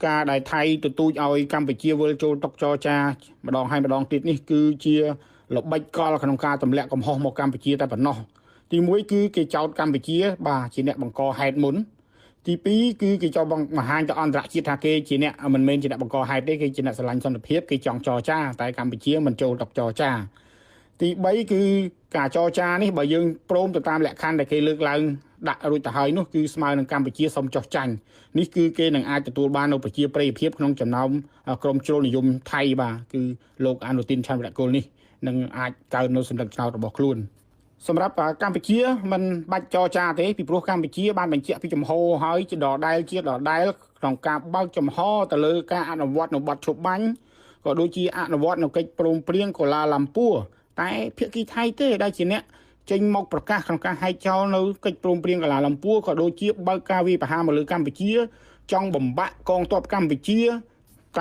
ការដែលថៃទទូចឲ្យកម្ពុជាវិលចូលតុចរចាម្ដងហើយម្ដងទៀតនេះគឺជាល្បិចកលក្នុងការទម្លាក់កំហុសមកកម្ពុជាតែប៉ុណ្ណោះទី1គឺគេចោទកម្ពុជាបាទជាអ្នកបង្កហេតុមុនទី2គឺគេចោទបង្ហាញទៅអន្តរជាតិថាគេជាអ្នកមិនមែនជាអ្នកបង្កហេតុទេគេជាអ្នកស្រឡាញ់សន្តិភាពគេចង់ចរចាតែកម្ពុជាមិនចូលតុចរចាទី3គឺការចរចានេះបើយើងព្រមទៅតាមលក្ខខណ្ឌដែលគេលើកឡើងដាក់រួចទៅហើយនោះគឺស្មើនឹងកម្ពុជាសុំចោះចាញ់នេះគឺគេនឹងអាចទទួលបាននៅប្រជាប្រិយភាពក្នុងចំណោមក្រមជ្រុលនិយមថៃបាទគឺលោកអនុទានឆាន់វរៈគុលនេះនឹងអាចកើននៅសម្លឹកឆ្នោតរបស់ខ្លួនសម្រាប់កម្ពុជាមិនបាច់ចរចាទេពីព្រោះកម្ពុជាបានបញ្ជាក់ពីចំហហើយជាដដែលក្នុងការបើកចំហទៅលើការអនុវត្តនៅបទឈប់បាញ់ក៏ដូចជាអនុវត្តនៅកិច្ចព្រមព្រៀងកូឡាឡាំពួរតែភាគីថៃទេដែលជាអ្នកចេញមកប្រកាសក្នុងការហែកចោលនៅកិច្ចព្រមព្រៀងកូឡាឡាំពួរក៏ដូចជាបើកការវាយប្រហារមកលើកម្ពុជាចង់បំបាក់កងទ័ពកម្ពុជា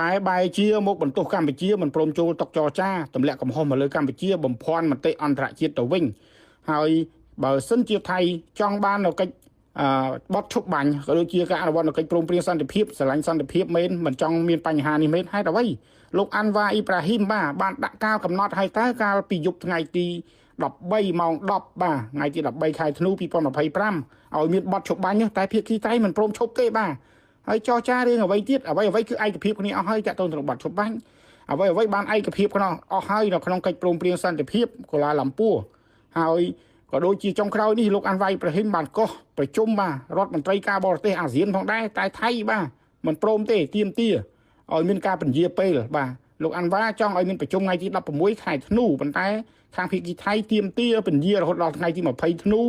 តែបែរជាមកបន្ទោសកម្ពុជាមិនព្រមចូលតុចរចាទម្លាក់កំហុសមកលើកម្ពុជាបំភាន់មតិអន្តរជាតិទៅវិញហើយបើសិនជាថៃចង់បាននៅកិច្ចបទឈប់បាញ់ក៏ដូចជាការអនុវត្តនៅកិច្ចព្រមព្រៀងសន្តិភាពស្រឡាញ់សន្តិភាពមែនមិនចង់មានបញ្ហានេះមែនហេតុអ្វីលោកអាន់វ៉ាអ៊ីប្រាហ៊ីមបានដាក់កាលកំណត់ឲ្យតើកាលពីយប់ថ្ងៃទី13ម៉ោង10ថ្ងៃទី13ខែធ្នូ2025ឲ្យមានបទឈប់បាញ់តែភាគីថៃមិនព្រមឈប់ទេបាទហើយចរចារឿងអ្វីទៀតអ្វីគឺឯកភាពគ្នាអស់ហើយតាក់ទងទៅនឹងបទឈប់បាញ់អ្វីបានឯកភាពគ្នាអស់ហើយនៅក្នុងកិច្ចព្រមព្រៀងសន្តិភាពកូឡាឡាំពួរហើយក៏ដូចជាចុងក្រោយនេះលោកអាន់វ៉ាអ៊ីប្រាហ៊ីមបានកោះប្រជុំរដ្ឋមន្ត្រីការបរទេសអាស៊ានផងដែរតែថៃមិនព្រមទេទាមទារឲ្យមានការពន្យាពេលលោកអាន់វ៉ាចង់ឲ្យមានប្រជុំថ្ងៃទី16ខែធ្នូប៉ុន្តែខាងភាគីថៃទាមទារពន្យារហូតដល់ថ្ងៃទី20ធ្នូ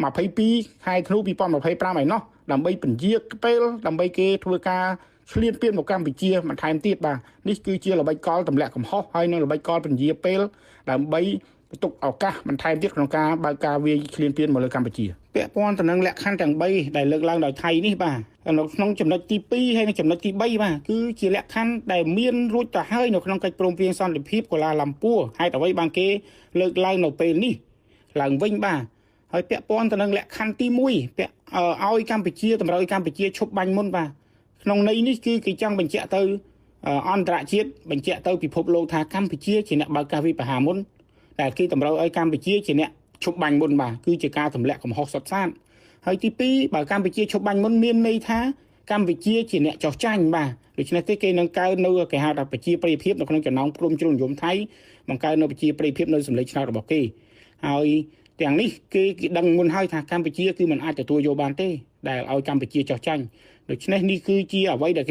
22ខែធ្នូ2025ឯណោះដើម្បីពន្យាពេលដើម្បីគេធ្វើការឆ្លៀនពៀនមកកម្ពុជាបន្ថែមទៀតនេះគឺជាល្បិចកលទម្លាក់កំហុសហើយនឹងល្បិចកលពន្យាពេលដើម្បីទុកឱកាសបន្ថែមទៀតក្នុងការបើកការវាយឆ្លៀនពៀនមកលើកម្ពុជាពាក់ព័ន្ធទៅនឹងលក្ខខណ្ឌទាំង3ដែលលើកឡើងដោយថៃនេះក្នុងចំណុចទី2ហើយនិងចំណុចទី3គឺជាលក្ខខណ្ឌដែលមានរួចទៅហើយនៅក្នុងកិច្ចព្រមព្រៀងសន្តិភាពកូឡាឡាំពួរហេតុអ្វីបានគេលើកឡើងនៅពេលនេះឡើងវិញហើយពាក់ព័ន្ធទៅនឹងលក្ខខណ្ឌទី1ឲ្យកម្ពុជាតម្រូវឲ្យកម្ពុជាឈប់បាញ់មុនក្នុងន័យនេះគឺគេចង់បញ្ជាក់ទៅអន្តរជាតិបញ្ជាក់ទៅពិភពលោកថាកម្ពុជាជាអ្នកបើកការវាយប្រហារមុនតែគេតម្រូវឲ្យកម្ពុជាជាអ្នកឈប់បាញ់មុនគឺជាការទម្លាក់កំហុសសុទ្ធសាធហើយទី2បើកម្ពុជាឈប់បាញ់មុនមានន័យថាកម្ពុជាជាអ្នកចោះចាញ់ដូច្នេះទេគេនឹងកើននៅគេហៅថាប្រជាប្រិយភាពនៅក្នុងចំណោមក្រុមជ្រុលនិយមថៃបង្កើននៅប្រជាប្រិយភាពនៅសម្លេងឆ្នោតរបស់គេហើយទាំងនេះគេដឹងមុនហើយថាកម្ពុជាគឺមិនអាចទទួលយកបានទេដែលឲ្យកម្ពុជាចោះចាញ់ដូច្នេះនេះគឺជាអ្វីដែល